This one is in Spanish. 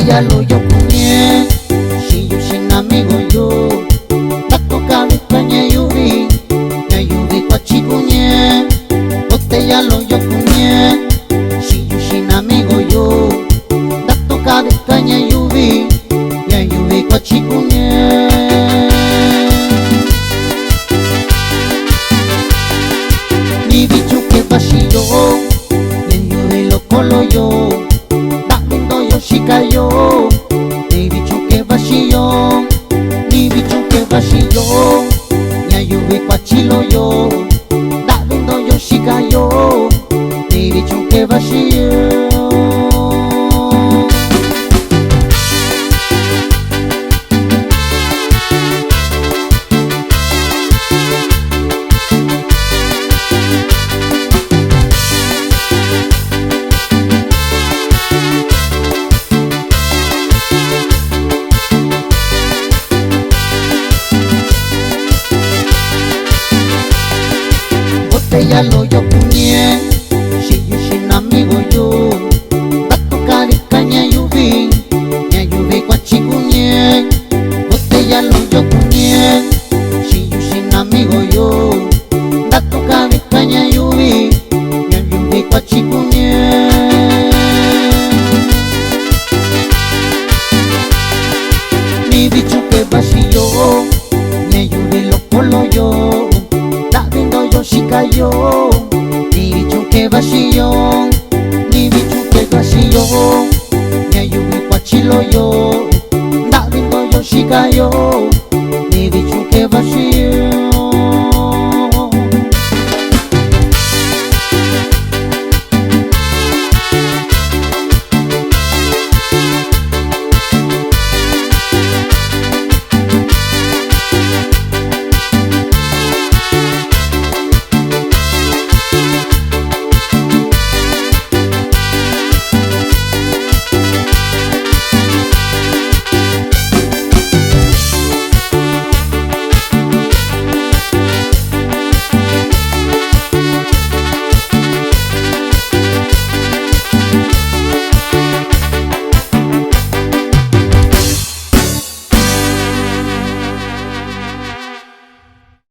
botella lo yo puñé, si yo sin amigo yo, la toca de caña yubi, ya yubi pa chiguñé. Botella lo yo puñé, si yo sin amigo yo, la toca de caña yubi, ya yubi pa chiguñé. Ni bicho que vacío, ni yubi lo colo yo, cayó, ni bicho que vacío, ni bicho que vacío, ni ayubi cuachilo yo, da viendo yo si cayó, ni bicho que vacío. Botella lo yo puñé, si yo sin amigo yo, la toca de caña yubi, ya yubi cuachiguñé. Botella lo yo puñé, si yo sin amigo yo, la toca de caña yubi, ya yubi cuachiguñé. Ni bicho que vacío, ni yubi lo polo yo, si cayó, ni bicho que vacío, ni bicho que vacío, ni ayubi cuachilo yo, da viendo yo si cayó.